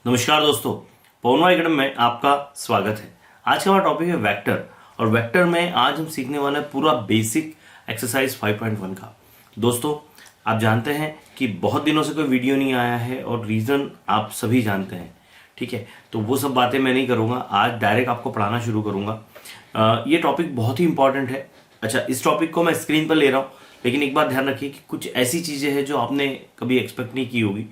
नमस्कार दोस्तों, पवनवा एकेडमी में आपका स्वागत है। आज का हमारा टॉपिक है वेक्टर और वेक्टर में आज हम सीखने वाले हैं पूरा बेसिक एक्सरसाइज 5.1 का। दोस्तों, आप जानते हैं कि बहुत दिनों से कोई वीडियो नहीं आया है और रीज़न आप सभी जानते हैं, ठीक है। तो वो सब बातें मैं नहीं करूँगा, आज डायरेक्ट आपको पढ़ाना शुरू करूँगा। ये टॉपिक बहुत ही इंपॉर्टेंट है। अच्छा, इस टॉपिक को मैं स्क्रीन पर ले रहा हूँ, लेकिन एक बात ध्यान रखिए कि कुछ ऐसी चीज़ें हैं जो आपने कभी एक्सपेक्ट नहीं की होगी,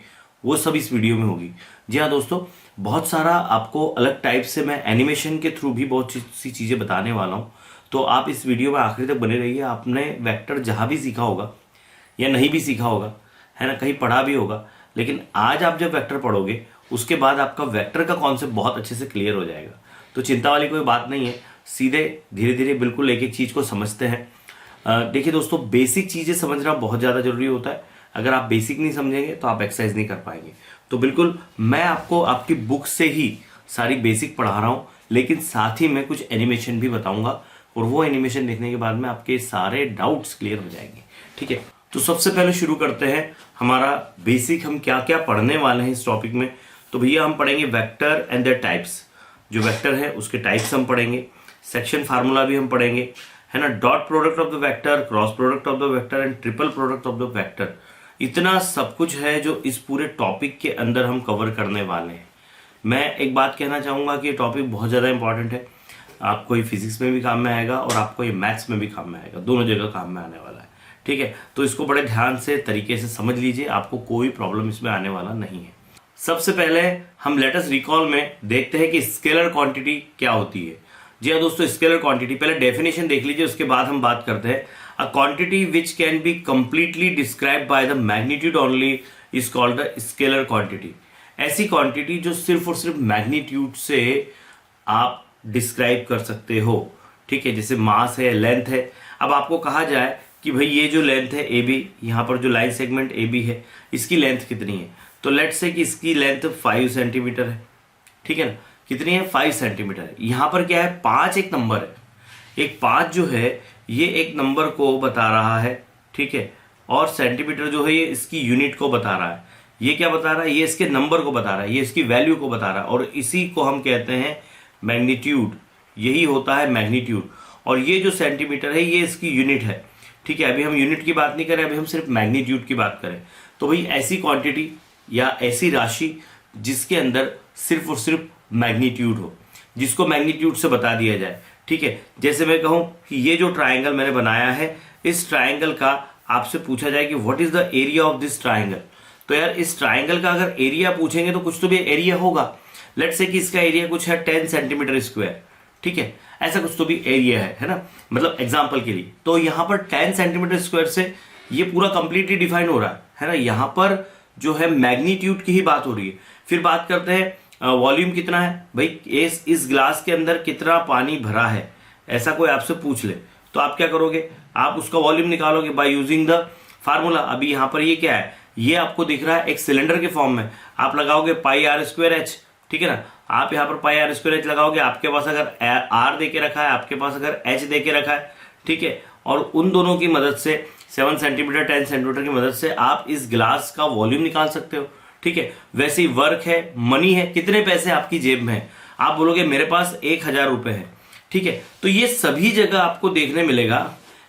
वो सब इस वीडियो में होगी। जी हाँ दोस्तों, बहुत सारा आपको अलग टाइप से मैं एनिमेशन के थ्रू भी बहुत सी चीज़ें बताने वाला हूँ। तो आप इस वीडियो में आखिरी तक बने रहिए। आपने वेक्टर जहाँ भी सीखा होगा या नहीं भी सीखा होगा, है ना, कहीं पढ़ा भी होगा, लेकिन आज आप जब वेक्टर पढ़ोगे उसके बाद आपका वेक्टर का कॉन्सेप्ट बहुत अच्छे से क्लियर हो जाएगा। तो चिंता वाली कोई बात नहीं है, सीधे धीरे धीरे बिल्कुल एक एक चीज़ को समझते हैं। देखिए दोस्तों, बेसिक चीज़ें समझना बहुत ज़्यादा जरूरी होता है। अगर आप बेसिक नहीं समझेंगे तो आप एक्सरसाइज नहीं कर पाएंगे। तो बिल्कुल मैं आपको आपकी बुक से ही सारी बेसिक पढ़ा रहा हूँ, लेकिन साथ ही मैं कुछ एनिमेशन भी बताऊंगा और वो एनिमेशन देखने के बाद में आपके सारे डाउट्स क्लियर हो जाएंगे, ठीक है। तो सबसे पहले शुरू करते हैं हमारा बेसिक, हम क्या क्या पढ़ने वाले हैं इस टॉपिक में। तो भैया हम पढ़ेंगे वेक्टर एंड देयर टाइप्स। जो वेक्टर है उसके टाइप्स हम पढ़ेंगे, सेक्शन फार्मूला भी हम पढ़ेंगे, है ना, dot product of the vector, cross product of the vector and triple product of the vector. इतना सब कुछ है जो इस पूरे टॉपिक के अंदर हम कवर करने वाले हैं। मैं एक बात कहना चाहूँगा कि ये टॉपिक बहुत ज़्यादा इंपॉर्टेंट है। आपको ये फिजिक्स में भी काम में आएगा और आपको ये मैथ्स में भी काम में आएगा, दोनों जगह काम में आने वाला है, ठीक है। तो इसको बड़े ध्यान से तरीके से समझ लीजिए, आपको कोई प्रॉब्लम इसमें आने वाला नहीं है। सबसे पहले हम लेट अस रिकॉल में देखते हैं कि स्केलर क्वांटिटी क्या होती है। जी हाँ दोस्तों, स्केलर क्वांटिटी पहले डेफिनेशन देख लीजिए, उसके बाद हम बात करते हैं। A quantity which can be completely describe by the magnitude only is called the scalar quantity. ऐसी क्वांटिटी जो सिर्फ और सिर्फ मैग्नीट्यूड से आप डिस्क्राइब कर सकते हो, ठीक है। जैसे मास है, लेंथ है। अब आपको कहा जाए कि भाई ये जो लेंथ है ए बी, यहाँ पर जो लाइन सेगमेंट ए बी है, इसकी लेंथ कितनी है, तो लेट्स से कि इसकी लेंथ 5 सेंटीमीटर है, ठीक है ना। कितनी है? 5 सेंटीमीटर है। यहाँ पर क्या है? 5 एक नंबर है। एक 5 जो है ये एक नंबर को बता रहा है, ठीक है। और सेंटीमीटर जो है ये इसकी यूनिट को बता रहा है। ये क्या बता रहा है? ये इसके नंबर को बता रहा है, ये इसकी वैल्यू को बता रहा है, और इसी को हम कहते हैं मैग्नीट्यूड। यही होता है मैग्नीट्यूड। और ये जो सेंटीमीटर है ये इसकी यूनिट है, ठीक है। अभी हम यूनिट की बात नहीं करें, अभी हम सिर्फ मैग्नीट्यूड की बात करें। तो भाई ऐसी क्वांटिटी या ऐसी राशि जिसके अंदर सिर्फ और सिर्फ मैग्नीट्यूड हो, जिसको मैग्नीट्यूड से बता दिया जाए, ठीक है। जैसे मैं कहूं कि ये जो ट्राइंगल मैंने बनाया है, इस ट्राइंगल का आपसे पूछा जाए कि what is the area of this triangle, तो यार इस ट्राइंगल का अगर एरिया पूछेंगे तो कुछ तो भी एरिया होगा। लेट्स से कि इसका एरिया कुछ है 10 सेंटीमीटर स्क्वायर, ठीक है। ऐसा कुछ तो भी एरिया है ना, मतलब एग्जाम्पल के लिए। तो यहाँ पर 10 सेंटीमीटर स्क्वायर से ये पूरा कंप्लीटली डिफाइन हो रहा है ना। यहाँ पर जो है मैग्नीट्यूड की ही बात हो रही है। फिर बात करते हैं वॉल्यूम कितना है। भाई इस ग्लास के अंदर कितना पानी भरा है, ऐसा कोई आपसे पूछ ले तो आप क्या करोगे? आप उसका वॉल्यूम निकालोगे बाय यूजिंग द फार्मूला। अभी यहाँ पर ये क्या है? ये आपको दिख रहा है एक सिलेंडर के फॉर्म में। आप लगाओगे पाई आर स्क्वायर एच, ठीक है ना। आप यहाँ पर पाई आर स्क्वायर एच लगाओगे। आपके पास अगर आर दे के रखा है, आपके पास अगर एच दे के रखा है, ठीक है, और उन दोनों की मदद से 7 सेंटीमीटर 10 सेंटीमीटर की मदद से आप इस ग्लास का वॉल्यूम निकाल सकते हो, ठीक है। वैसे ही वर्क है, मनी है, कितने पैसे आपकी जेब में है। आप बोलोगे मेरे पास 1000 रुपए है, ठीक है। तो ये सभी जगह आपको देखने मिलेगा,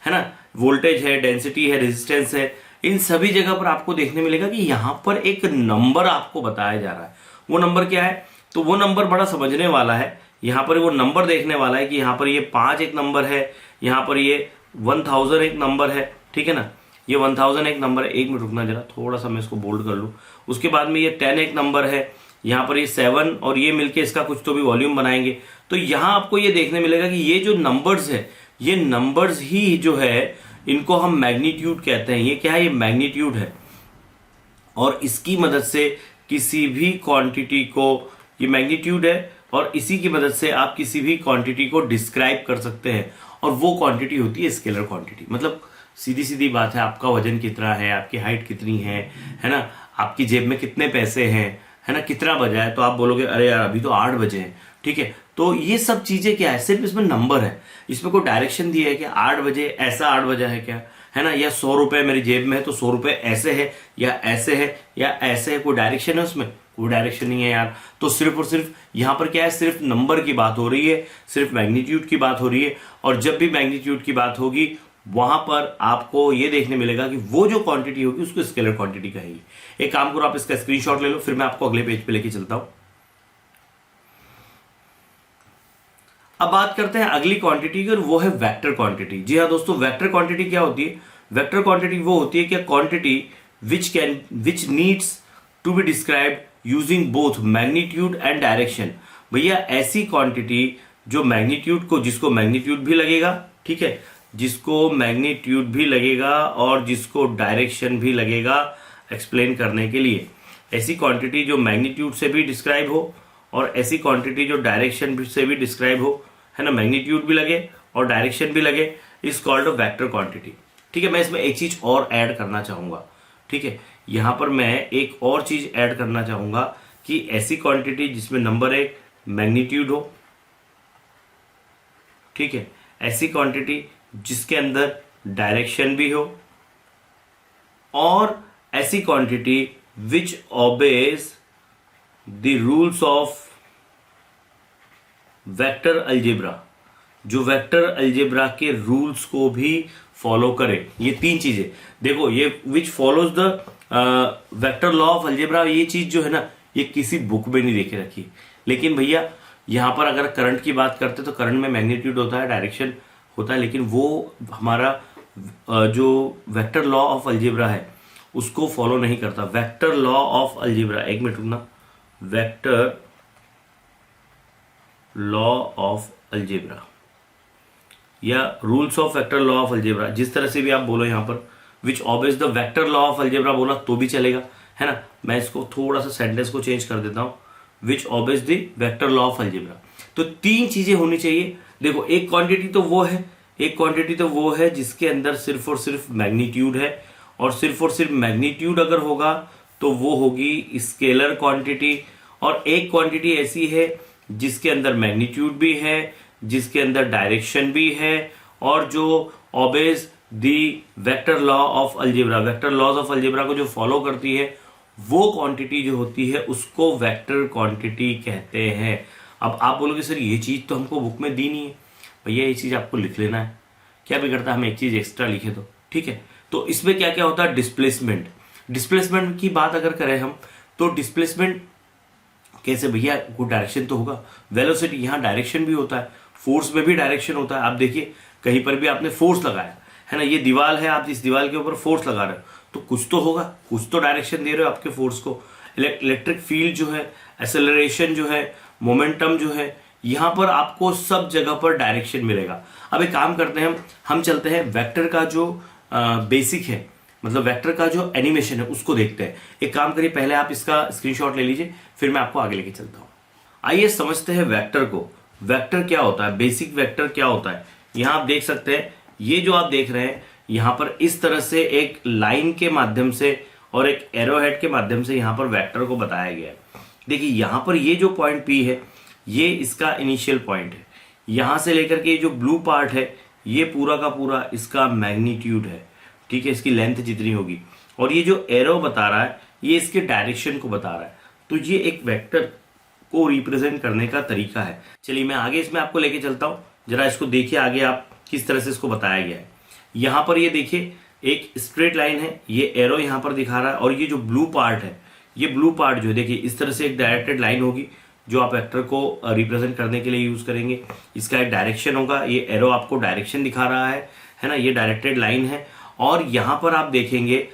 है ना। वोल्टेज है, डेंसिटी है, रेजिस्टेंस है, इन सभी जगह पर आपको देखने मिलेगा कि यहां पर एक नंबर आपको बताया जा रहा है। वो नंबर क्या है? तो वो नंबर बड़ा समझने वाला है। यहां पर वो नंबर देखने वाला है कि यहां पर ये 5 एक नंबर है, यहां पर ये 1000 एक नंबर है, ठीक है ना। ये 1000 एक नंबर है। एक मिनट रुकना जरा, थोड़ा सा मैं इसको बोल्ड कर लूं। उसके बाद में ये 10 एक नंबर है, यहाँ पर ये 7 और ये मिलके इसका कुछ तो भी वॉल्यूम बनाएंगे। तो यहाँ आपको ये देखने मिलेगा कि ये जो नंबर्स है, ये नंबर्स ही जो है इनको हम मैग्नीट्यूड कहते हैं। ये क्या है? ये मैग्नीट्यूड है। और इसकी मदद से किसी भी क्वांटिटी को, ये मैग्नीट्यूड है और इसी की मदद से आप किसी भी क्वांटिटी को डिस्क्राइब कर सकते हैं। और वो क्वांटिटी होती है स्केलर क्वांटिटी। मतलब सीधी सीधी बात है, आपका वजन कितना है, आपकी हाइट कितनी है ना, आपकी जेब में कितने पैसे हैं, है ना, कितना बजा है। तो आप बोलोगे अरे यार अभी तो 8 बजे हैं, ठीक है। तो ये सब चीजें क्या है? सिर्फ इसमें नंबर है, इसमें कोई डायरेक्शन दिया है कि 8 बजे ऐसा 8 बजा है क्या, है ना, या 100 रुपए मेरी जेब में है तो 100 रुपए ऐसे है या ऐसे है या ऐसे है, कोई डायरेक्शन है उसमें? कोई डायरेक्शन नहीं है यार, तो सिर्फ और सिर्फ यहाँ पर क्या है, सिर्फ नंबर की बात हो रही है, सिर्फ मैग्नीट्यूड की बात हो रही है। और जब भी मैग्नीट्यूड की बात होगी वहां पर आपको ये देखने मिलेगा कि वो जो क्वांटिटी होगी उसको स्केलर क्वांटिटी कहेगी। एक काम करो, आप इसका स्क्रीनशॉट ले लो, फिर मैं आपको अगले पेज पे लेके चलता हूं। अब बात करते हैं अगली क्वांटिटी की, और वो है वेक्टर क्वांटिटी। जी हाँ दोस्तों, वेक्टर क्वांटिटी क्या होती है? वेक्टर क्वांटिटी वो होती है कि quantity which needs to be described using both magnitude and direction. भैया ऐसी क्वांटिटी जो मैग्नीट्यूड को, जिसको मैग्नीट्यूड भी लगेगा, ठीक है, जिसको मैग्नीट्यूड भी लगेगा और जिसको डायरेक्शन भी लगेगा एक्सप्लेन करने के लिए, ऐसी क्वांटिटी जो मैग्नीट्यूड से भी डिस्क्राइब हो और ऐसी क्वांटिटी जो डायरेक्शन से भी डिस्क्राइब हो, है ना, मैग्नीट्यूड भी लगे और डायरेक्शन भी लगे, is called a vector quantity. ठीक है, मैं इसमें एक चीज और ऐड करना चाहूंगा। ठीक है, यहां पर मैं एक और चीज ऐड करना चाहूंगा कि ऐसी क्वांटिटी जिसमें नंबर एक मैग्नीट्यूड हो, ठीक है, ऐसी क्वांटिटी जिसके अंदर डायरेक्शन भी हो, और ऐसी quantity which obeys the rules of vector algebra, जो वेक्टर अलजेब्रा के रूल्स को भी फॉलो करे। ये तीन चीजें देखो, ये विच follows the vector law of algebra, ये चीज जो है ना, ये किसी बुक में नहीं देखे रखी। लेकिन भैया यहां पर अगर करंट की बात करते तो करंट में मैग्नीट्यूड होता है, डायरेक्शन होता है, लेकिन वो हमारा जो वेक्टर लॉ ऑफ अलजेब्रा है उसको फॉलो नहीं करता। वेक्टर लॉ ऑफ अलजेब्रा, एक मिनट रुकना, वेक्टर लॉ ऑफ अलजेब्रा या rules of vector law of algebra, जिस तरह से भी आप बोलो यहां पर, which obeys the vector law of algebra बोला तो भी चलेगा, है ना। मैं इसको थोड़ा सा सेंटेंस को चेंज कर देता हूं, which obeys the vector law of algebra. तो तीन चीजें होनी चाहिए। देखो, एक क्वांटिटी तो वो है, एक क्वांटिटी तो वो है जिसके अंदर सिर्फ और सिर्फ मैग्नीट्यूड है, और सिर्फ मैग्नीट्यूड अगर होगा तो वो होगी स्केलर क्वांटिटी। और एक क्वांटिटी ऐसी है जिसके अंदर मैग्नीट्यूड भी है, जिसके अंदर डायरेक्शन भी है, और जो obeys the vector law of algebra, vector laws of algebra को जो फॉलो करती है, वो क्वांटिटी जो होती है उसको वेक्टर क्वांटिटी कहते हैं। अब आप बोलोगे सर ये चीज तो हमको बुक में दी नहीं है। भैया ये चीज आपको लिख लेना है, क्या बिगड़ता है हम एक चीज एक्स्ट्रा लिखे तो, ठीक है। तो इसमें क्या क्या होता है, डिस्प्लेसमेंट। डिस्प्लेसमेंट की बात अगर करें हम, तो डिस्प्लेसमेंट कैसे भैया, कोई डायरेक्शन तो होगा। वेलोसिटी, यहाँ डायरेक्शन भी होता है, फोर्स में भी डायरेक्शन होता है। आप देखिए कहीं पर भी आपने फोर्स लगाया है ना, ये दीवार है, आप इस दीवार के ऊपर फोर्स लगा रहे हो तो कुछ तो होगा, कुछ तो डायरेक्शन दे रहे हो आपके फोर्स को। इलेक्ट्रिक फील्ड जो है, एक्सेलरेशन जो है, मोमेंटम जो है, यहां पर आपको सब जगह पर डायरेक्शन मिलेगा। अब एक काम करते हैं, हम चलते हैं वेक्टर का जो बेसिक है, मतलब वेक्टर का जो एनिमेशन है उसको देखते हैं। एक काम करिए, पहले आप इसका स्क्रीनशॉट ले लीजिए, फिर मैं आपको आगे लेके चलता हूं। आइए समझते हैं वेक्टर को। वेक्टर क्या होता है, बेसिक वेक्टर क्या होता है। यहां आप देख सकते हैं, ये जो आप देख रहे हैं यहां पर इस तरह से एक लाइन के माध्यम से और एक एरोहेड के माध्यम से यहां पर वेक्टर को बताया गया है। देखिए यहां पर ये जो पॉइंट P है, ये इसका इनिशियल पॉइंट है। यहां से लेकर के जो ब्लू पार्ट है, ये पूरा का पूरा इसका मैग्नीट्यूड है, ठीक है, इसकी लेंथ जितनी होगी। और ये जो एरो बता रहा है, ये इसके डायरेक्शन को बता रहा है। तो ये एक वेक्टर को रिप्रेजेंट करने का तरीका है। चलिए मैं आगे इसमें आपको लेके चलता हूं, जरा इसको देखिए आगे आप किस तरह से इसको बताया गया है। यहां पर ये देखिए एक स्ट्रेट लाइन है, ये एरो यहां पर दिखा रहा है, और ये जो ब्लू पार्ट है, ये ब्लू पार्ट जो है देखिए इस तरह से एक डायरेक्टेड लाइन होगी जो आप वेक्टर को रिप्रेजेंट करने के लिए यूज करेंगे। इसका एक डायरेक्शन होगा, ये एरो आपको डायरेक्शन दिखा रहा है ना, ये डायरेक्टेड लाइन है। और यहां पर आप देखेंगे,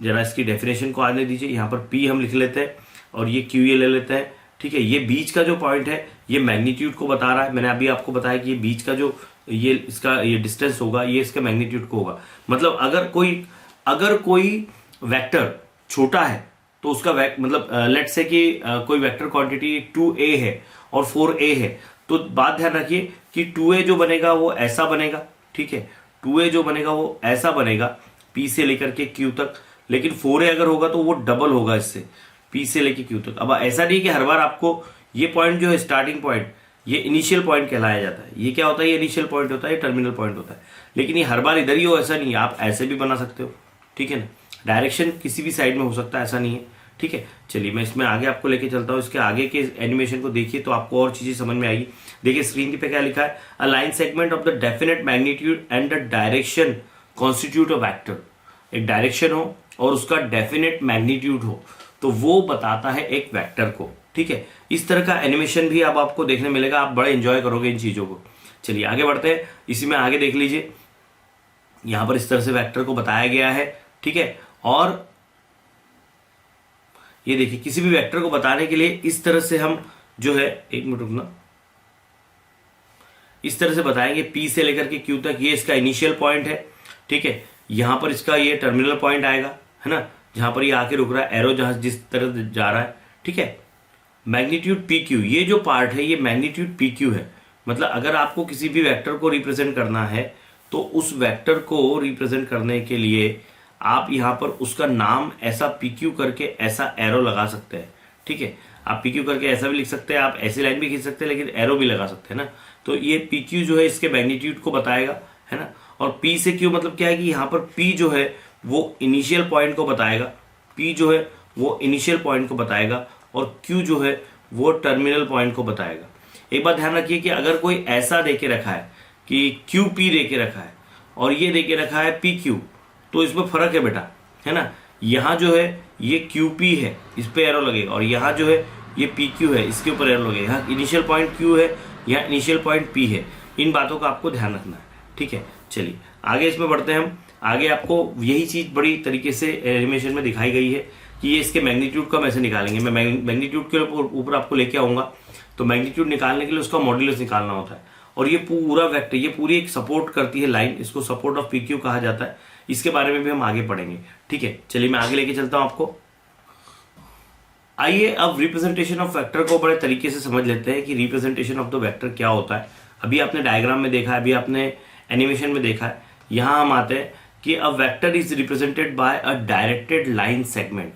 जरा इसकी डेफिनेशन को आने दीजिए, यहाँ पर P हम लिख लेते हैं और ये Q ले लेते हैं, ठीक है। ये बीच का जो पॉइंट है ये मैग्नीट्यूड को बता रहा है। मैंने अभी आपको बताया कि ये बीच का जो ये इसका ये डिस्टेंस होगा, ये इसका मैग्नीट्यूड को होगा। मतलब अगर कोई वेक्टर छोटा है तो उसका मतलब लेट्स से कि कोई वेक्टर क्वांटिटी 2a है और 4a है, तो बात ध्यान रखिए कि 2a जो बनेगा वो ऐसा बनेगा, ठीक है, 2a जो बनेगा वो ऐसा बनेगा P से लेकर के Q तक। लेकिन 4a अगर होगा तो वो डबल होगा इससे, P से लेकर Q तक। अब ऐसा नहीं कि हर बार आपको ये पॉइंट जो है स्टार्टिंग पॉइंट, ये इनिशियल पॉइंट कहलाया जाता है। ये क्या होता है, ये इनिशियल पॉइंट होता है, ये टर्मिनल पॉइंट होता है। लेकिन ये हर बार इधर ही हो ऐसा नहीं है, आप ऐसे भी बना सकते हो, ठीक है ना। डायरेक्शन किसी भी साइड में हो सकता है, ऐसा नहीं है, ठीक है, चलिए मैं इसमें आगे आपको लेके चलता हूँ। इसके आगे के एनिमेशन को देखिए तो आपको और चीजें समझ में आएगी। देखिए स्क्रीन पे क्या लिखा है, a line segment of the definite magnitude and the direction constitute a vector. एक डायरेक्शन हो और उसका डेफिनेट मैग्नीट्यूड हो तो वो बताता है एक वेक्टर को। ठीक है, इस तरह का एनिमेशन भी अब आपको देखने मिलेगा, आप बड़े एंजॉय करोगे इन चीजों को। चलिए आगे बढ़ते हैं, इसी में आगे देख लीजिए, यहां पर इस तरह से वेक्टर को बताया गया है। ठीक है, और ये देखिए किसी भी वेक्टर को बताने के लिए इस तरह से हम जो है, एक मिनट रुकना, इस तरह से बताएंगे P से लेकर के Q तक, ये इसका इनिशियल पॉइंट है। ठीक है, यहां पर इसका ये टर्मिनल पॉइंट आएगा, है ना, जहां पर ये आके रुक रहा है, एरो जहां जिस तरह जा रहा है। ठीक है, मैग्नीट्यूड PQ, ये जो पार्ट है ये मैग्नीट्यूड PQ है। मतलब अगर आपको किसी भी वेक्टर को रिप्रेजेंट करना है तो उस वेक्टर को रिप्रेजेंट करने के लिए आप यहाँ पर उसका नाम ऐसा PQ करके ऐसा एरो लगा सकते हैं। ठीक है, आप PQ करके ऐसा भी लिख सकते हैं, आप ऐसी लाइन भी खींच सकते हैं, लेकिन एरो भी लगा सकते हैं ना। तो ये PQ जो है इसके मैग्नीट्यूड को बताएगा, है ना। और P से Q मतलब क्या है कि यहाँ पर P जो है वो इनिशियल पॉइंट को बताएगा, P जो है वो इनिशियल पॉइंट को बताएगा, और Q जो है वो टर्मिनल पॉइंट को बताएगा। एक बात ध्यान रखिए कि अगर कोई ऐसा देके रखा है कि QP देके रखा है और ये देके रखा है PQ, तो इसमें फर्क है बेटा, है ना। यहाँ जो है ये QP है, इस पे एरो लगेगा, और यहाँ जो है ये PQ है, इसके ऊपर एरो लगेगा। यहाँ इनिशियल पॉइंट Q है, यहाँ इनिशियल पॉइंट P है। इन बातों का आपको ध्यान रखना है। ठीक है, चलिए आगे इसमें बढ़ते हैं हम। आगे आपको यही चीज बड़ी तरीके से एनिमेशन में दिखाई गई है कि ये इसके मैग्नीट्यूड को हम ऐसे निकालेंगे। मैं मैग्नीट्यूड के ऊपर आपको लेके आऊंगा। तो मैग्नीट्यूड निकालने के लिए उसका मॉड्यूलस निकालना होता है, और ये पूरा वेक्टर, ये पूरी एक सपोर्ट करती है लाइन, इसको सपोर्ट ऑफ PQ कहा जाता है। इसके बारे में भी हम आगे पढ़ेंगे। ठीक है, चलिए मैं आगे लेके चलता हूं आपको। आइए अब रिप्रेजेंटेशन ऑफ वेक्टर को बड़े तरीके से समझ लेते हैं कि रिप्रेजेंटेशन ऑफ द वेक्टर क्या होता है। अभी आपने डायग्राम में देखा है, अभी आपने एनिमेशन में देखा है। यहां हम आते हैं कि अ vector is represented by a directed line segment.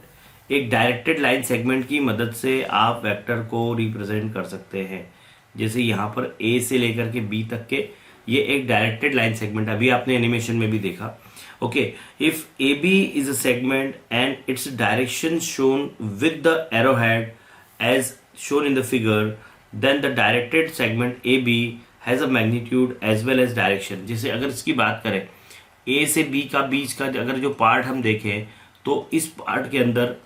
एक डायरेक्टेड लाइन सेगमेंट की मदद से आप वेक्टर को रिप्रेजेंट कर सकते हैं। जैसे यहाँ पर A से लेकर के B तक के ये एक डायरेक्टेड लाइन सेगमेंट, अभी आपने एनिमेशन में भी देखा। Okay, if AB is a segment and its direction shown with the arrow head as shown in the figure, then the directed segment AB has a magnitude as well as direction. जैसे अगर इसकी बात करें A से B का बीच का अगर जो पार्ट हम देखें तो इस पार्ट के अंदर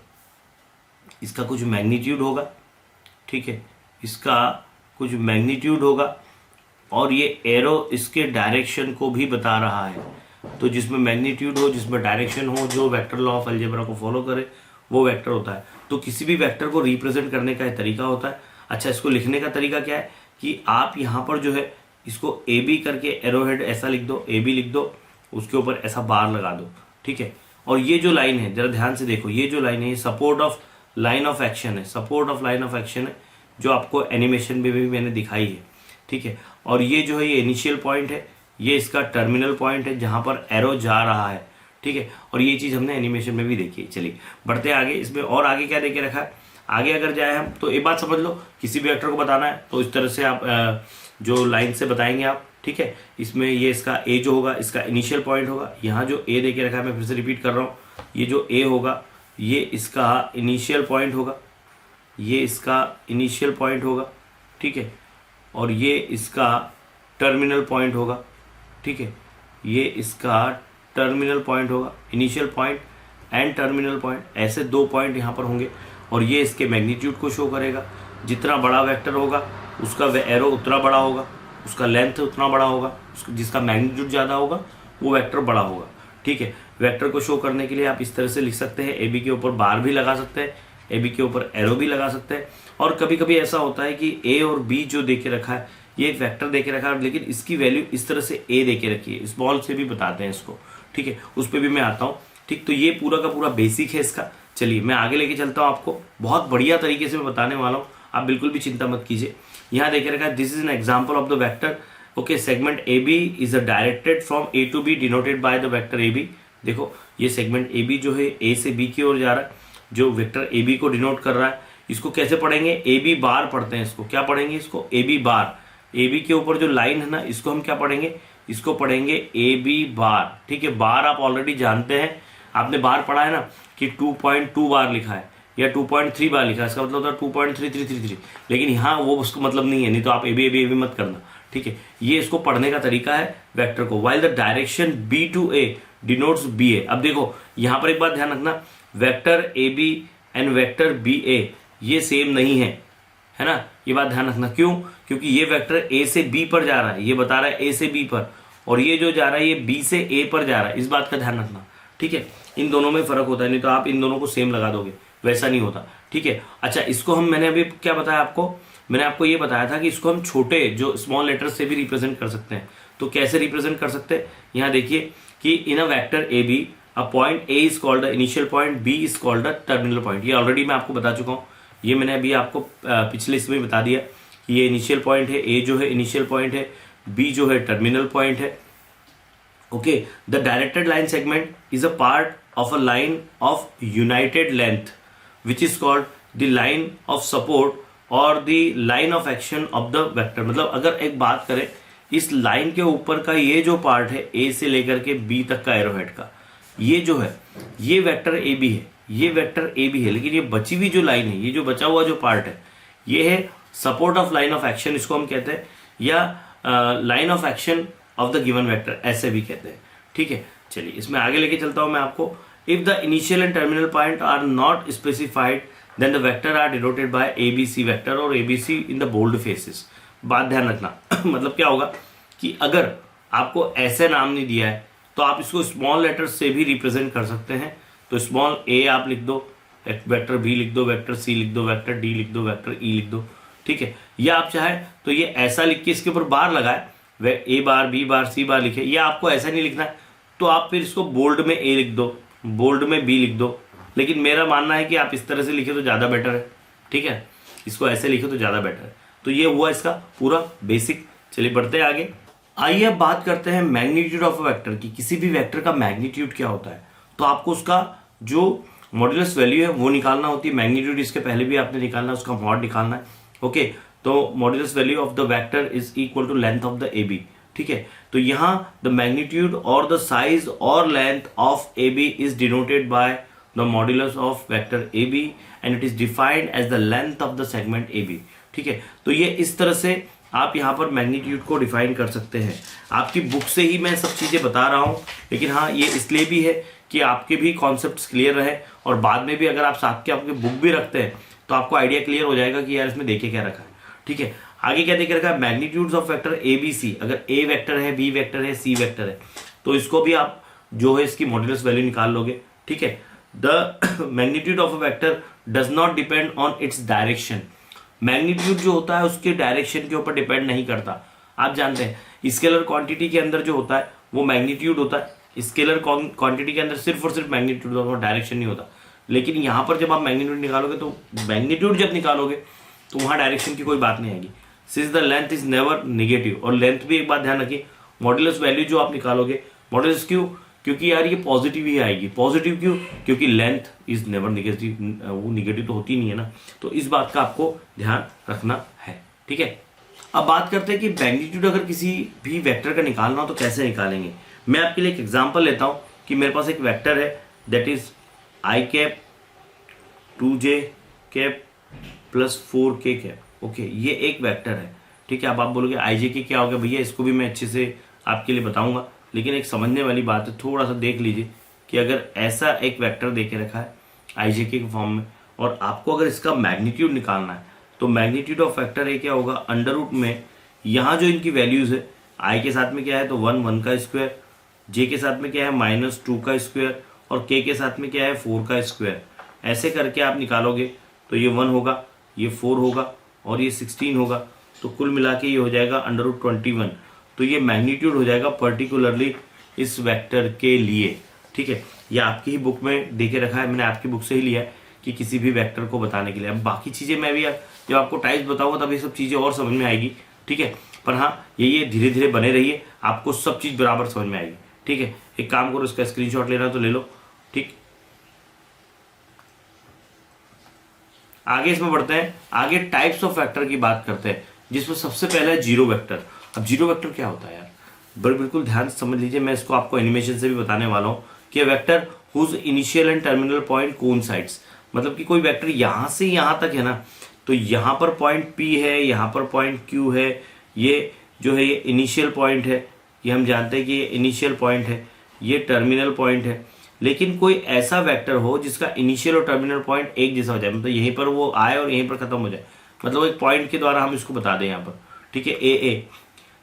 इसका कुछ मैग्नीट्यूड होगा। ठीक है, इसका कुछ मैग्नीट्यूड होगा, और ये एरो इसके डायरेक्शन को भी बता रहा है। तो जिसमें मैग्नीट्यूड हो, जिसमें डायरेक्शन हो, जो वेक्टर लॉ ऑफ अलजेब्रा को फॉलो करे वो वेक्टर होता है। तो किसी भी वेक्टर को रिप्रेजेंट करने का एक तरीका होता है। अच्छा, इसको लिखने का तरीका क्या है कि आप यहाँ पर जो है इसको AB करके एरो हेड ऐसा लिख दो, AB लिख दो, उसके ऊपर ऐसा बार लगा दो। ठीक है, और ये जो लाइन है जरा ध्यान से देखो, ये जो लाइन है ये support of line of action है, support of line of action है, जो आपको एनिमेशन में भी मैंने दिखाई है। ठीक है, और ये जो है ये इनिशियल पॉइंट है, ये इसका टर्मिनल पॉइंट है जहां पर एरो जा रहा है। ठीक है, और ये चीज हमने एनिमेशन में भी देखी है। चलिए बढ़ते हैं आगे। इसमें और आगे क्या देके रखा है, आगे अगर जाए हम तो एक बात समझ लो, किसी भी वेक्टर को बताना है तो इस तरह से आप जो लाइन से बताएंगे आप। ठीक है, इसमें ये इसका A जो होगा इसका इनिशियल पॉइंट होगा। यहाँ जो A देके रखा है, मैं फिर से रिपीट कर रहा हूँ, ये जो A होगा ये इसका इनिशियल पॉइंट होगा, ये इसका इनिशियल पॉइंट होगा। ठीक है, और ये इसका टर्मिनल पॉइंट होगा। ठीक है, ये इसका टर्मिनल पॉइंट होगा, initial point and terminal point, ऐसे दो पॉइंट यहाँ पर होंगे, और ये इसके मैग्नीट्यूड को शो करेगा। जितना बड़ा वेक्टर होगा उसका एरो उतना बड़ा होगा, उसका लेंथ उतना बड़ा होगा, जिसका मैग्नीट्यूड ज़्यादा होगा वो वेक्टर बड़ा होगा। ठीक है, वेक्टर को शो करने के लिए आप इस तरह से लिख सकते हैं, AB के ऊपर बार भी लगा सकते हैं, AB के ऊपर एरो भी लगा सकते हैं। और कभी कभी ऐसा होता है कि A और B जो देके रखा है, ये एक वेक्टर देके रखा है, लेकिन इसकी वैल्यू इस तरह से A देके रखी है, स्मॉल से भी बताते हैं इसको। ठीक है, उस पर भी मैं आता हूँ। ठीक, तो ये पूरा का पूरा बेसिक है इसका। चलिए मैं आगे लेके चलता हूँ, आपको बहुत बढ़िया तरीके से मैं बताने वाला हूँ, आप बिल्कुल भी चिंता मत कीजिए। यहाँ देखे रखा है, this is an example of the vector. Okay, segment AB is a directed from A to B denoted by the vector AB। देखो ये सेगमेंट AB जो है A से B की ओर जा रहा है, जो वेक्टर AB को डिनोट कर रहा है। इसको कैसे पढ़ेंगे, AB बार पढ़ते हैं इसको। क्या पढ़ेंगे इसको, AB बार। AB के ऊपर जो लाइन है ना, इसको हम क्या पढ़ेंगे, इसको पढ़ेंगे AB बार। ठीक है, बार आप ऑलरेडी जानते हैं, आपने बार पढ़ा है ना कि 2.2 बार लिखा है, या 2.3 बार लिखा है, इसका मतलब होता है 2.3333, लेकिन यहाँ वो उसको मतलब नहीं है, नहीं तो आप ए बी मत करना, ठीक है। ये इसको पढ़ने का तरीका है वेक्टर को। While the direction B to A denotes B A. अब देखो यहाँ पर एक बात ध्यान रखना, vector A B and vector B A ये सेम नहीं है ना, ये बात ध्यान रखना। क्यों? क्योंकि ये वेक्टर ए से बी पर जा रहा है, ये बता रहा है ए से बी पर, और ये जो जा रहा है ये बी से ए पर जा रहा है, इस बात का ध्यान रखना, ठीक है। इन दोनों में फर्क होता है, नहीं तो आप इन दोनों को सेम लगा दोगे, वैसा नहीं होता, ठीक है। अच्छा, इसको मैंने अभी क्या बताया आपको, मैंने आपको ये बताया था कि इसको हम छोटे जो स्मॉल लेटर से भी रिप्रेजेंट कर सकते हैं। तो कैसे रिप्रेजेंट कर सकते हैं, यहाँ देखिए कि in a vector A B a point A is called the initial point, B is called the terminal point. ये ऑलरेडी मैं आपको बता चुका हूँ, ये मैंने अभी आपको पिछले इसमें बता दिया कि ये इनिशियल पॉइंट है, ए जो है इनिशियल पॉइंट है, बी जो है टर्मिनल पॉइंट है। Okay, the directed line segment is a part of a line of united length which is called the line of support और the line of action of the vector. मतलब अगर एक बात करें, इस लाइन के ऊपर का ये जो पार्ट है ए से लेकर के बी तक का एरोहेड का, ये जो है ये वेक्टर ए बी है, ये वेक्टर ए बी है, लेकिन ये बची हुई जो लाइन है, ये जो बचा हुआ जो पार्ट है, ये है support of line of action, इसको हम कहते हैं, या line of action of the given vector ऐसे भी कहते हैं, ठीक है। चलिए इसमें आगे लेके चलता हूं मैं आपको। If the initial and terminal point are not specified then the vector are denoted by A B C vector और A B C in the bold faces. बात ध्यान रखना मतलब क्या होगा कि अगर आपको ऐसे नाम नहीं दिया है तो आप इसको स्मॉल लेटर से भी रिप्रेजेंट कर सकते हैं। तो स्मॉल ए आप लिख दो, वेक्टर बी लिख दो, वेक्टर सी लिख दो, वेक्टर डी लिख दो, वेक्टर ई लिख दो, ठीक है। या आप चाहे तो ये ऐसा लिख के इसके ऊपर बार लगाए, वे ए बार बी बार सी बार लिखे, या आपको ऐसा नहीं लिखना है तो आप फिर इसको बोल्ड में ए लिख दो, बोल्ड में बी लिख दो। लेकिन मेरा मानना है कि आप इस तरह से लिखे तो ज़्यादा बेटर है, ठीक है, इसको ऐसे लिखे तो ज़्यादा बेटर है। तो ये हुआ इसका पूरा बेसिक। चलिए बढ़ते हैं आगे। आइए अब बात करते हैं मैग्नीट्यूड ऑफ अ वेक्टर की। किसी भी वेक्टर का मैग्नीट्यूड क्या होता है, तो आपको उसका जो मॉड्यूलस वैल्यू है वो निकालना होती है। मैग्नीट्यूड इसके पहले भी आपने निकालना है, उसका मॉड निकालना है, ओके। तो modulus value of the vector is equal to length of the A B, ठीक है। तो यहाँ द मैग्नीट्यूड और द साइज और length of A B is denoted by the modulus of vector A B and it is defined as the length of the segment A B, ठीक है। तो ये इस तरह से आप यहाँ पर मैग्नीट्यूड को डिफाइन कर सकते हैं। आपकी बुक से ही मैं सब चीज़ें बता रहा हूँ, लेकिन हाँ ये इसलिए भी है कि आपके भी कॉन्सेप्ट्स क्लियर रहे, और बाद में भी अगर आप साथ के आपके बुक भी रखते हैं तो आपको आइडिया क्लियर हो जाएगा कि यार इसमें देखे क्या रखा है, ठीक है। आगे क्या देखे रखा है, magnitudes of vector A B C. अगर ए वेक्टर है, बी वेक्टर है, सी वेक्टर है, तो इसको भी आप जो है इसकी मॉड्यूलस वैल्यू निकाल लोगे, ठीक है। The magnitude of a vector does not depend on its direction. Magnitude जो होता है उसके डायरेक्शन के ऊपर डिपेंड नहीं करता। आप जानते हैं स्केलर क्वांटिटी के अंदर जो होता है वो मैग्नीट्यूड होता है, स्केलर क्वांटिटी के अंदर सिर्फ और सिर्फ मैग्नीट्यूड होता है, डायरेक्शन नहीं होता। लेकिन यहाँ पर जब आप मैग्नीट्यूड निकालोगे तो मैग्नीट्यूड जब निकालोगे तो वहाँ डायरेक्शन की कोई बात नहीं आएगी। Since the length is never negative, और लेंथ भी एक बात ध्यान रखिए, मॉड्यूलस वैल्यू जो आप निकालोगे, मॉड्यूलस क्यों, क्योंकि यार ये पॉजिटिव ही आएगी। पॉजिटिव क्यों, क्योंकि लेंथ इज नेवर निगेटिव, वो निगेटिव तो होती नहीं है ना। तो इस बात का आपको ध्यान रखना है, ठीक है। अब बात करते हैं कि मैग्नीट्यूड अगर किसी भी वेक्टर का निकालना हो तो कैसे निकालेंगे। मैं आपके लिए एक एग्जांपल लेता हूं कि मेरे पास एक वेक्टर है that is I cap 2j cap plus 4k cap, okay. ये एक वेक्टर है, ठीक है। अब आप बोलोगे आई जे के क्या हो गया भैया, इसको भी मैं अच्छे से आपके लिए बताऊंगा, लेकिन एक समझने वाली बात है, थोड़ा सा देख लीजिए कि अगर ऐसा एक वेक्टर दे के रखा है आई जे के फॉर्म में, और आपको अगर इसका मैग्नीट्यूड निकालना है तो मैग्नीट्यूड ऑफ वेक्टर ए क्या होगा, अंडर रूट में यहाँ जो इनकी वैल्यूज है, आई के साथ में क्या है तो 1 का स्क्वायर, जे के साथ में क्या है -2 का स्क्वायर, और के साथ में क्या है 4 का स्क्वायर। ऐसे करके आप निकालोगे तो ये 1 होगा, ये 4 होगा और ये 16 होगा, तो कुल मिला के ये हो जाएगा अंडर रूट 21। तो ये मैग्नीट्यूड हो जाएगा पर्टिकुलरली इस वेक्टर के लिए, ठीक है। ये आपकी ही बुक में देके रखा है, मैंने आपकी बुक से ही लिया है कि किसी भी वेक्टर को बताने के लिए। अब बाकी चीज़ें मैं भी जब आपको टाइप्स बताऊंगा तब ये सब चीज़ें और समझ में आएगी, ठीक है। पर हाँ ये धीरे धीरे बने रहिए, आपको सब चीज़ बराबर समझ में आएगी, ठीक है। एक काम करो, इसका स्क्रीनशॉट लेना तो ले लो, ठीक। आगे इसमें बढ़ते हैं, आगे टाइप्स ऑफ वेक्टर की बात करते हैं, जिसमें सबसे पहला है जीरो वेक्टर। अब जीरो वेक्टर क्या होता है यार, बिल्कुल ध्यान से समझ लीजिए, मैं इसको आपको एनिमेशन से भी बताने वाला हूँ कि vector whose initial and terminal point coincides. मतलब कि कोई वेक्टर यहां से यहां तक है ना, तो यहां पर पॉइंट P है, यहां पर पॉइंट Q है, ये जो है ये इनिशियल पॉइंट है, ये हम जानते हैं कि ये इनिशियल पॉइंट है, ये टर्मिनल पॉइंट है। लेकिन कोई ऐसा वेक्टर हो जिसका इनिशियल और टर्मिनल पॉइंट एक जैसा हो जाए, मतलब यहीं पर वो आए और यहीं पर खत्म हो जाए, मतलब एक पॉइंट के द्वारा हम इसको बता दें यहाँ पर, ठीक है, ए,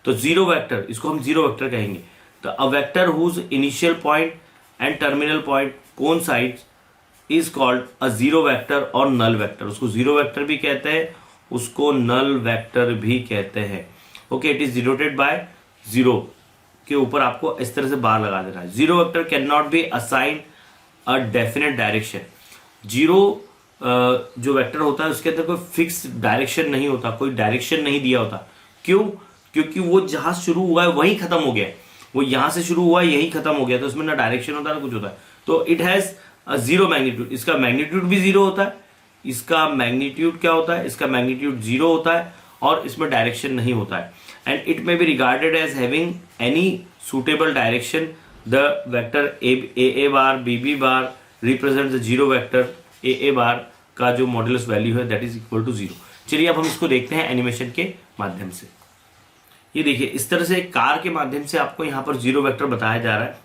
तो जीरो वेक्टर, इसको हम जीरो वेक्टर कहेंगे। तो a vector whose initial point and terminal point coincides is called a zero vector और नल वेक्टर। उसको जीरो वेक्टर भी कहते हैं, उसको नल वेक्टर भी कहते हैं। Okay, it is denoted by zero के ऊपर आपको इस तरह से बार लगा देना है। Zero vector can not be assign a definite direction. Zero जो वेक्टर होता है उसके अंदर कोई फिक्स डायरेक्शन नहीं होता, कोई डायरेक्शन नहीं दिया होता। क्यों? क्योंकि वो जहां शुरू हुआ है वहीं खत्म हो गया है, वो यहां से शुरू हुआ है यहीं खत्म हो गया, तो उसमें ना डायरेक्शन होता है ना कुछ होता है। तो it has a zero magnitude, इसका मैग्नीट्यूड भी जीरो होता है, इसका मैग्नीट्यूड क्या होता है, इसका मैग्नीट्यूड जीरो होता है, और इसमें डायरेक्शन नहीं होता है। And it may be regarded as having any suitable direction. The vector A bar B bar represent the zero vector A bar का जो मॉडुलस वैल्यू है that is equal to zero. चलिए अब हम इसको देखते हैं एनिमेशन के माध्यम से। ये देखिए, इस तरह से कार के माध्यम से आपको यहाँ पर जीरो वेक्टर बताया जा रहा है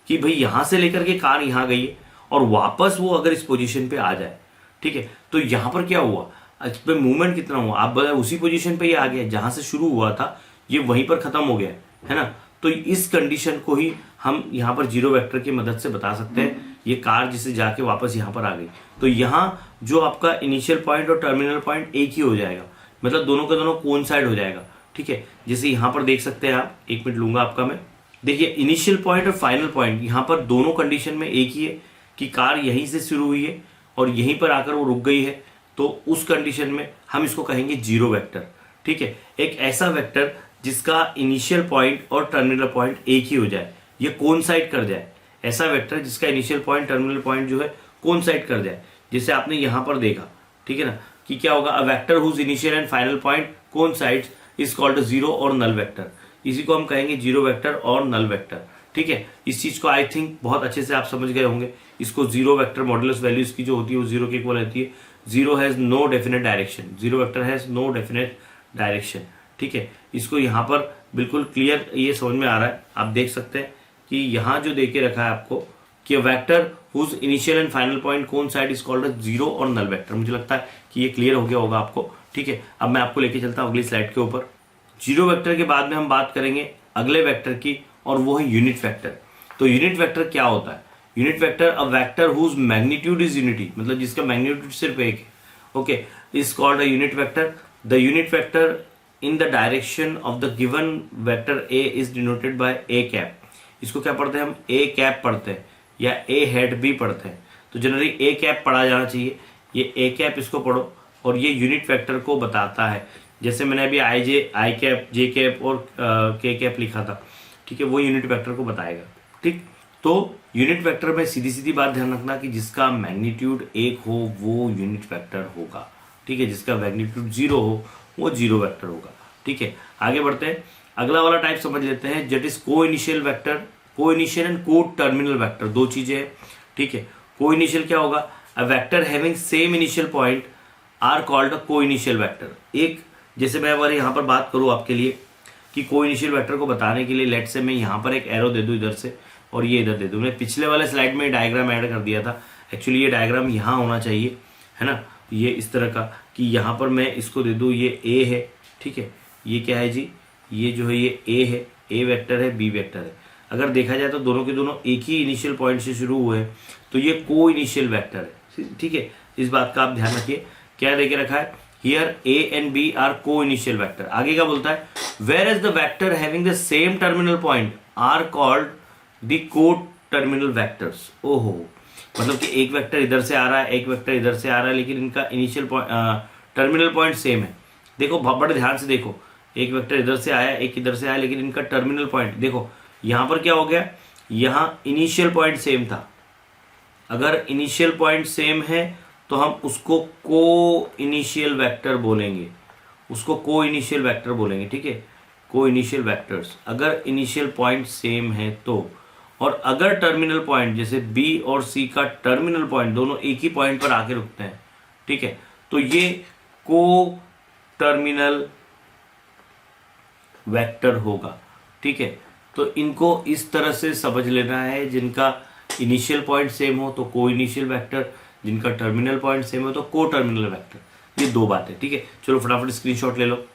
कि भाई यहां से लेकर के कार यहां गई है और वापस वो अगर इस पोजीशन पे आ जाए, ठीक है, तो यहां पर क्या हुआ, इस पे मूवमेंट कितना हुआ, आप बताए उसी पोजीशन पे ही आ गया, जहां से शुरू हुआ था ये वहीं पर खत्म हो गया है ना। तो इस कंडीशन को ही हम यहाँ पर जीरो वेक्टर की मदद से बता सकते हैं। ये कार जिसे जाके वापस यहाँ पर आ गई, तो यहाँ जो आपका इनिशियल पॉइंट और टर्मिनल पॉइंट एक ही हो जाएगा, मतलब दोनों का दोनों कोइंसाइड हो जाएगा, ठीक है। जैसे यहाँ पर देख सकते हैं आप, एक मिनट लूंगा आपका मैं। देखिए, इनिशियल पॉइंट और फाइनल पॉइंट यहाँ पर दोनों कंडीशन में एक ही है कि कार यहीं से शुरू हुई है और यहीं पर आकर वो रुक गई है, तो उस कंडीशन में हम इसको कहेंगे जीरो वेक्टर, ठीक है। एक ऐसा वेक्टर जिसका इनिशियल पॉइंट और टर्मिनल पॉइंट एक ही हो जाए, ये कोइंसाइड कर जाए, ऐसा वेक्टर जिसका इनिशियल पॉइंट टर्मिनल पॉइंट जो है कोइंसाइड कर जाए, जैसे आपने यहां पर देखा, ठीक है ना, कि क्या होगा, a vector whose initial and final point coincides is called zero और नल वेक्टर। इसी को हम कहेंगे जीरो वेक्टर और नल वेक्टर, ठीक है। इस चीज को आई थिंक बहुत अच्छे से आप समझ गए होंगे। इसको जीरो वेक्टर मॉडुलस वैल्यू इसकी जो होती है वो जीरो के इक्वल रहती है। Zero has no definite direction, zero vector has no definite direction, ठीक है। इसको यहाँ पर बिल्कुल क्लियर ये समझ में आ रहा है, आप देख सकते हैं कि यहाँ जो दे के रखा है आपको कि vector whose initial and final point coincide is called zero और नल वेक्टर। मुझे लगता है कि ये क्लियर हो गया होगा आपको, ठीक है। अब मैं आपको लेके चलता हूँ अगली स्लाइड के ऊपर। जीरो वेक्टर के बाद में हम बात करेंगे अगले वेक्टर की, और वो है यूनिट वेक्टर। तो यूनिट वेक्टर क्या होता है? Unit vector a vector whose magnitude is unity, मतलब जिसका मैग्नीट्यूड सिर्फ एक है, okay, is called a unit vector. The unit vector in the direction of the given vector a is denoted by a cap। इसको क्या पढ़ते हैं हम? a cap पढ़ते हैं या a head भी पढ़ते हैं, तो जनरली a cap पढ़ा जाना चाहिए। ये a cap इसको पढ़ो और ये यूनिट वेक्टर को बताता है। जैसे मैंने अभी i cap, j cap और k cap लिखा था, ठीक है, वो यूनिट वेक्टर को बताएगा, ठीक। तो यूनिट वेक्टर में सीधी सीधी बात ध्यान रखना कि जिसका मैग्नीट्यूड एक हो वो यूनिट वेक्टर होगा, ठीक है, जिसका मैग्नीट्यूड जीरो हो वो जीरो वेक्टर होगा, ठीक है। आगे बढ़ते हैं, अगला वाला टाइप समझ लेते हैं, जेट is coinitial vector, coinitial and coterminal vector, दो चीजें हैं, ठीक है। को इनिशियल क्या होगा? A vector having same initial point are called a coinitial vector. एक जैसे मैं अगर यहाँ पर बात करूँ आपके लिए कि को इनिशियल वेक्टर को बताने के लिए, लेट से मैं यहाँ पर एक एरो दे दूँ इधर से और ये इधर दे दूँ। मैं पिछले वाले स्लाइड में डायग्राम ऐड कर दिया था, एक्चुअली ये डायग्राम यहाँ होना चाहिए, है ना, ये इस तरह का कि यहाँ पर मैं इसको दे दूँ, ये ए है, ठीक है, ये क्या है जी, ये जो है ये ए है, ए वेक्टर है, बी वेक्टर है। अगर देखा जाए तो दोनों के दोनों एक ही इनिशियल पॉइंट से शुरू हुए हैं, तो ये को इनिशियल वेक्टर है, ठीक है। इस बात का आप ध्यान रखिए। क्या देके रखा है here, A and B are coinitial vector. आगे क्या बोलता है, where is the vector having the same terminal point are called the coterminal vectors. ओहो, मतलब कि एक वेक्टर इधर से आ रहा है, एक वेक्टर इधर से आ रहा है, लेकिन इनका इनिशियल टर्मिनल पॉइंट सेम है। देखो बड़े ध्यान से देखो, एक वेक्टर इधर से आया, एक इधर से आया, लेकिन इनका टर्मिनल पॉइंट देखो, यहां पर क्या हो गया, यहां इनिशियल पॉइंट सेम था। अगर इनिशियल पॉइंट सेम है तो हम उसको को इनिशियल वेक्टर बोलेंगे, उसको को इनिशियल वेक्टर बोलेंगे, ठीक है, को इनिशियल वेक्टर्स। अगर इनिशियल पॉइंट सेम है तो, और अगर टर्मिनल पॉइंट जैसे बी और सी का टर्मिनल पॉइंट दोनों एक ही पॉइंट पर आके रुकते हैं, ठीक है, तो ये को टर्मिनल वेक्टर होगा, ठीक है। तो इनको इस तरह से समझ लेना है, जिनका इनिशियल पॉइंट सेम हो तो को इनिशियल वेक्टर, जिनका टर्मिनल पॉइंट सेम हो तो को टर्मिनल वेक्टर। ये दो बातें, ठीक है। चलो फटाफट स्क्रीनशॉट ले लो,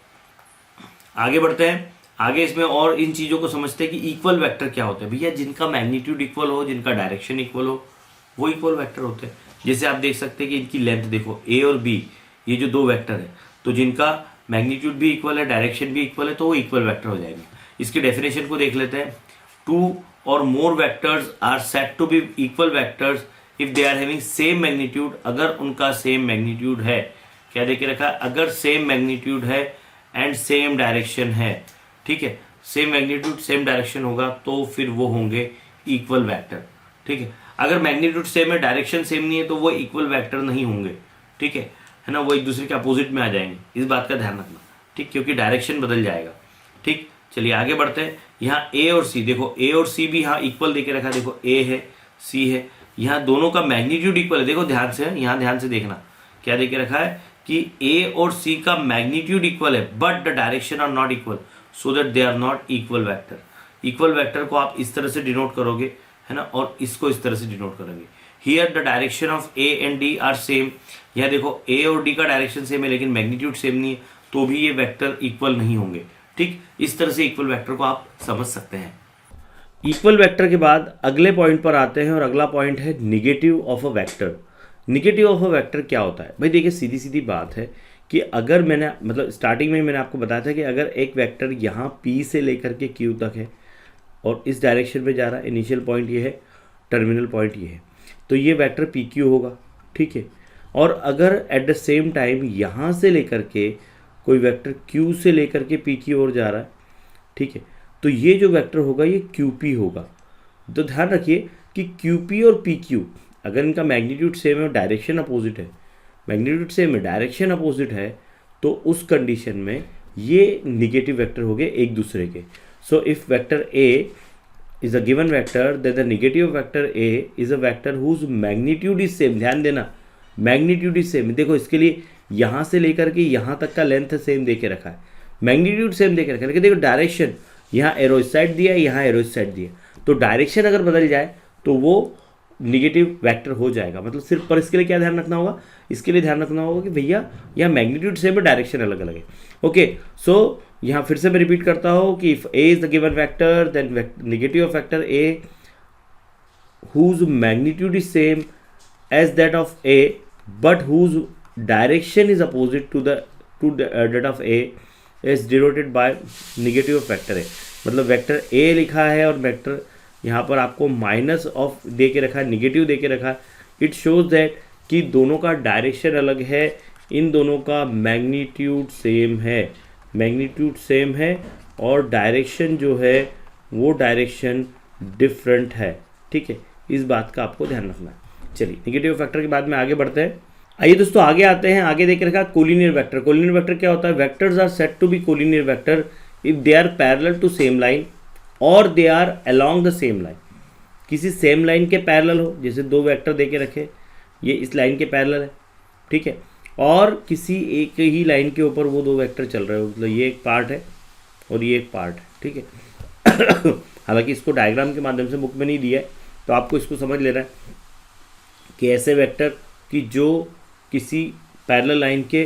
आगे बढ़ते हैं। आगे इसमें और इन चीज़ों को समझते हैं कि इक्वल वेक्टर क्या होता है। भैया जिनका मैग्नीट्यूड इक्वल हो, जिनका डायरेक्शन इक्वल हो, वो इक्वल वेक्टर होते हैं। जैसे आप देख सकते हैं कि इनकी लेंथ देखो, ए और बी, ये जो दो वेक्टर है, तो जिनका मैग्नीट्यूड भी इक्वल है, डायरेक्शन भी इक्वल है, तो वो इक्वल वेक्टर हो जाएंगे। इसकी डेफिनेशन को देख लेते हैं। टू और more vectors are set to be equal vectors if they are having same magnitude. अगर उनका सेम मैग्नीट्यूड है, क्या देखे रखा है, अगर सेम मैग्नीट्यूड है एंड सेम डायरेक्शन है, ठीक है, सेम मैग्नीट्यूड सेम डायरेक्शन होगा तो फिर वो होंगे इक्वल वेक्टर, ठीक है। अगर मैग्नीट्यूड सेम है, डायरेक्शन सेम नहीं है, तो वो इक्वल वेक्टर नहीं होंगे, ठीक है ना, वो एक दूसरे के अपोजिट में आ जाएंगे। इस बात का ध्यान रखना, ठीक, क्योंकि डायरेक्शन बदल जाएगा, ठीक। चलिए आगे बढ़ते हैं। यहाँ ए और सी देखो, ए और सी भी यहाँ इक्वल देके रखा है, देखो ए है सी है, यहाँ दोनों का मैग्नीट्यूड इक्वल है। देखो ध्यान से, यहाँ ध्यान से देखना क्या देके रखा है कि ए और सी का मैग्नीट्यूड इक्वल है but the direction are not equal, so that they are not equal vector. Equal vector को आप इस तरह से डिनोट करोगे, है ना, और इसको इस तरह से डिनोट करोगे। Here the direction of A and D R same. यहाँ देखो ए और डी का डायरेक्शन सेम है लेकिन मैग्नीट्यूड सेम नहीं है, तो भी ये वेक्टर इक्वल नहीं होंगे, ठीक। इस तरह से इक्वल वेक्टर को आप समझ सकते हैं। इक्वल वेक्टर के बाद अगले पॉइंट पर आते हैं और अगला पॉइंट है negative of a vector. Negative of a vector क्या होता है भाई? देखिए सीधी सीधी बात है कि अगर मैंने मतलब स्टार्टिंग में मैंने आपको बताया था कि अगर एक वेक्टर यहाँ P से लेकर के Q तक है और इस डायरेक्शन में जा रहा है, इनिशियल पॉइंट ये है, टर्मिनल पॉइंट ये है, तो ये वेक्टर PQ होगा, ठीक है। और अगर एट द सेम टाइम यहाँ से लेकर के कोई वेक्टर Q से लेकर के P की ओर जा रहा है, ठीक है, तो ये जो वेक्टर होगा ये QP होगा। तो ध्यान रखिए कि QP और PQ अगर इनका मैग्नीट्यूड सेम है और डायरेक्शन अपोजिट है, मैग्नीट्यूड सेम है, डायरेक्शन अपोजिट है, तो उस कंडीशन में ये निगेटिव वेक्टर हो गए एक दूसरे के। So if vector A is a given vector then the negative vector A is a vector whose magnitude is same. ध्यान देना, मैग्नीट्यूड इज सेम। देखो इसके लिए यहाँ से लेकर के यहाँ तक का लेंथ सेम दे के रखा है, मैग्नीट्यूड सेम दे के रखा है, लेकिन देखो डायरेक्शन यहाँ एरो इस साइड दिया है, यहाँ एरो इस साइड दिया, तो डायरेक्शन अगर बदल जाए तो वो निगेटिव वेक्टर हो जाएगा। मतलब सिर्फ पर इसके लिए क्या ध्यान रखना होगा, इसके लिए ध्यान रखना होगा कि भैया यहाँ मैग्नीट्यूड सेम है, डायरेक्शन अलग अलग है। ओके, सो यहाँ फिर से मैं रिपीट करता हूँ कि if A is the given vector then negative of vector A whose magnitude is same as that of A but whose direction is opposite to that of A is denoted by negative of vector A। मतलब vector A लिखा है और vector यहाँ पर आपको minus of दे के रखा है, निगेटिव दे के रखा है। इट शोज दैट कि दोनों का डायरेक्शन अलग है, इन दोनों का मैग्नीट्यूड सेम है, मैग्नीट्यूड सेम है और डायरेक्शन जो है वो डायरेक्शन डिफरेंट है, ठीक है। इस बात का आपको ध्यान रखना है। चलिए निगेटिव फैक्टर के बाद में आगे बढ़ते हैं। आइए दोस्तों आगे आते हैं। आगे देख रखा कोलिनियर वेक्टर। कोलिनियर वेक्टर क्या होता है? Vectors are set to be collinear vector if they are parallel to same line और they are along the same line. किसी सेम लाइन के पैरेलल हो, जैसे दो वेक्टर दे के रखे, ये इस लाइन के पैरेलल है, ठीक है, और किसी एक ही लाइन के ऊपर वो दो वेक्टर चल रहे हो, मतलब ये एक पार्ट है और ये एक पार्ट है, ठीक है। हालांकि इसको डायग्राम के माध्यम से बुक में नहीं दिया है, तो आपको इसको समझ लेना है कि ऐसे वेक्टर कि जो किसी पैरेलल लाइन के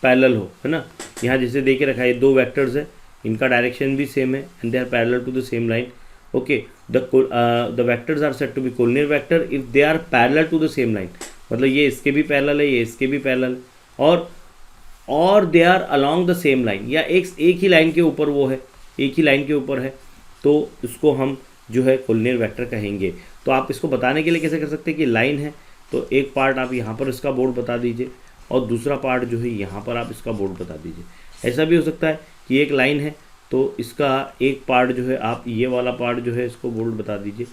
पैरेलल हो, है ना। यहाँ जैसे दे के रखा है, दो वेक्टर्स है, इनका डायरेक्शन भी सेम है and they are parallel to the same line. Okay, the vectors are set to be collinear vector if they are parallel to the same line. मतलब ये इसके भी पैरेलल है, ये इसके भी पैरेलल, और they are along the same line, या एक ही लाइन के ऊपर वो है, एक ही लाइन के ऊपर है, तो उसको हम जो है कोलिनियर वेक्टर कहेंगे। तो आप इसको बताने के लिए कैसे कर सकते हैं कि लाइन है तो एक पार्ट आप यहाँ पर इसका बोर्ड बता दीजिए और दूसरा पार्ट जो है यहाँ पर आप इसका बोर्ड बता दीजिए। ऐसा भी हो सकता है कि एक लाइन है तो इसका एक पार्ट जो है आप ये वाला पार्ट जो है इसको बोर्ड बता दीजिए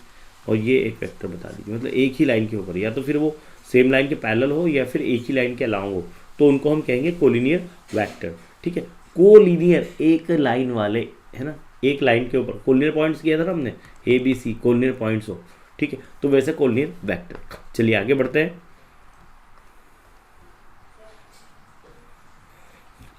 और ये एक वेक्टर बता दीजिए। मतलब एक ही लाइन के ऊपर, या तो फिर वो सेम लाइन के पैरेलल हो या फिर एक ही लाइन के अलाउंग हो, तो उनको हम कहेंगे कोलिनियर वेक्टर, ठीक है। कोलिनियर एक लाइन वाले, है ना, एक लाइन के ऊपर कोलिनियर पॉइंट्स किया था ना हमने, A B C collinear points हो, ठीक है, तो वैसे कोलिनियर वेक्टर। चलिए आगे बढ़ते हैं।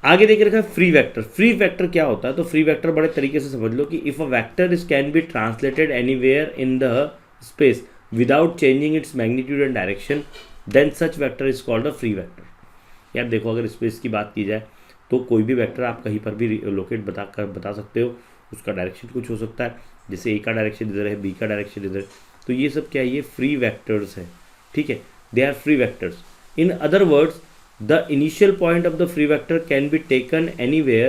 आगे देख रखा है फ्री वेक्टर। फ्री वेक्टर क्या होता है? तो फ्री वेक्टर बड़े तरीके से समझ लो कि if a vector is can be translated anywhere in the space without changing its magnitude and direction then such vector is called a free vector. यार देखो, अगर स्पेस की बात की जाए तो कोई भी वेक्टर आप कहीं पर भी लोकेट बता सकते हो, उसका डायरेक्शन कुछ हो सकता है, जैसे ए का डायरेक्शन इधर है, बी का डायरेक्शन इधर, तो ये सब क्या है? ये फ्री वेक्टर्स है, ठीक है, they are free vectors. In other words the initial point of the free vector can be taken anywhere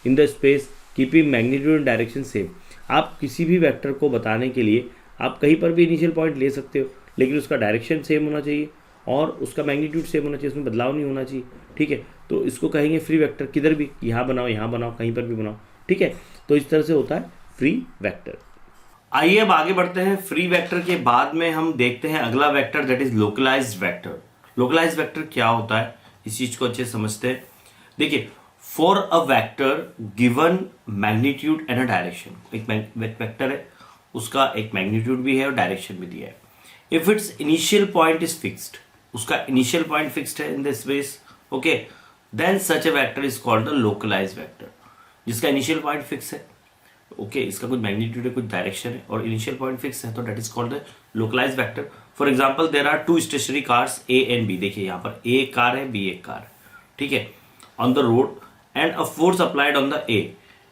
in the space keeping magnitude and direction same। आप किसी भी वेक्टर को बताने के लिए आप कहीं पर भी इनिशियल पॉइंट ले सकते हो, लेकिन उसका डायरेक्शन सेम होना चाहिए और उसका मैग्नीट्यूड सेम होना चाहिए, उसमें बदलाव नहीं होना चाहिए, ठीक है। तो इसको कहेंगे फ्री वेक्टर। किधर भी, यहाँ बनाओ, कहीं पर भी बनाओ, ठीक है। तो इस तरह से होता है फ्री वेक्टर। आइए अब आगे बढ़ते हैं। फ्री वेक्टर के बाद में हम देखते हैं अगला vector, that is localized vector. Localized vector क्या होता है, इस चीज को अच्छे समझते हैं। देखिए, for a vector given magnitude and a direction, एक वेक्टर है, उसका एक मैग्नीट्यूड भी है और डायरेक्शन भी दिया है। If its initial point is fixed, उसका इनिशियल पॉइंट फिक्स्ड है in the space, okay, then such a vector is called the localized vector. जिसका इनिशियल पॉइंट फिक्स है, ओके, इसका कुछ मैग्नीट्यूड है, कुछ डायरेक्शन है और इनिशियल पॉइंट फिक्स है, तो that is called the localized vector. For example, there are two stationary cars A and B. देखिए यहाँ पर ए एक कार है, बी एक कार है, ठीक है, on the road and a force applied on the A,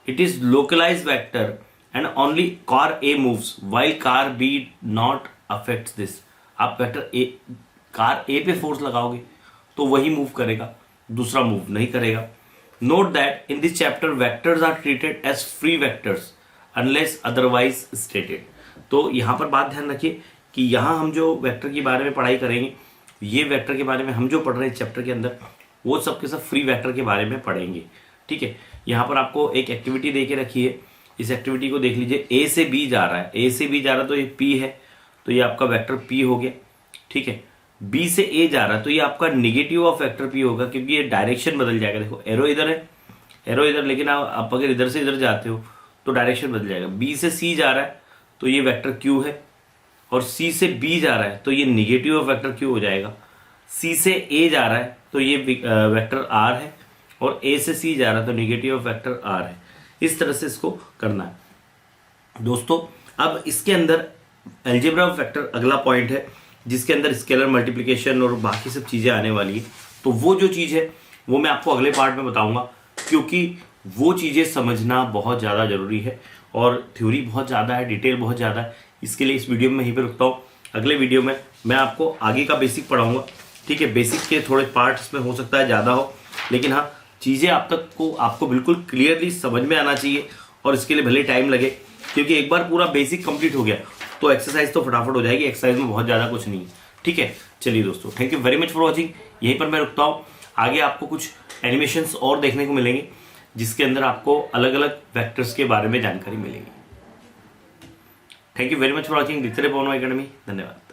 it is localized vector and only car A moves while car B not affects this. आप वेक्टर ए, कार ए पे force लगाओगे तो वही move करेगा, दूसरा move नहीं करेगा। Note that in this chapter vectors are treated as free vectors unless otherwise stated. तो यहां पर बात ध्यान रखिए कि यहां हम जो वेक्टर के बारे में पढ़ाई करेंगे, ये वेक्टर के बारे में हम जो पढ़ रहे हैं चैप्टर के अंदर, वो सब के सब फ्री वेक्टर के बारे में पढ़ेंगे, ठीक है। यहाँ पर आपको एक एक्टिविटी दे के रखी है, इस एक्टिविटी को देख लीजिए। ए से बी जा रहा है, ए से बी जा रहा है तो ये पी है, तो ये आपका वेक्टर पी हो गया, ठीक है। बी से ए जा रहा है तो ये आपका निगेटिव ऑफ वेक्टर पी होगा, क्योंकि ये डायरेक्शन बदल जाएगा। देखो एरो इधर है, एरो इधर, लेकिन आप अगर इधर से इधर जाते हो तो डायरेक्शन बदल जाएगा। बी से सी जा रहा है तो ये वेक्टर क्यू है, और सी से बी जा रहा है तो ये निगेटिव ऑफ वेक्टर क्यू हो जाएगा। सी से ए जा रहा है तो ये वेक्टर आर है, और ए से सी जा रहा है तो निगेटिव ऑफ वेक्टर आर है। इस तरह से इसको करना है दोस्तों। अब इसके अंदर अलजेब्रा ऑफ वेक्टर अगला पॉइंट है, जिसके अंदर स्केलर मल्टीप्लिकेशन और बाकी सब चीजें आने वाली है। तो वो जो चीज है वो मैं आपको अगले पार्ट में बताऊंगा, क्योंकि वो चीजें समझना बहुत ज्यादा जरूरी है और थ्योरी बहुत ज्यादा है, डिटेल बहुत ज्यादा है। इसके लिए इस वीडियो में यहीं पे रुकता हूँ। अगले वीडियो में मैं आपको आगे का बेसिक पढ़ाऊंगा, ठीक है। बेसिक के थोड़े पार्ट्स में हो सकता है ज़्यादा हो, लेकिन हाँ, चीज़ें आप तक को आपको बिल्कुल क्लियरली समझ में आना चाहिए, और इसके लिए भले टाइम लगे, क्योंकि एक बार पूरा बेसिक कंप्लीट हो गया तो एक्सरसाइज तो फटाफट हो जाएगी। एक्सरसाइज में बहुत ज़्यादा कुछ नहीं है, ठीक है। चलिए दोस्तों, thank you very much for watching. यहीं पर मैं रुकता हूँ। आगे आपको कुछ एनिमेशंस और देखने को मिलेंगे, जिसके अंदर आपको अलग अलग वेक्टर्स के बारे में जानकारी मिलेगी। Thank you very much for watching. दिखते रहे पवन अकेडमी। धन्यवाद।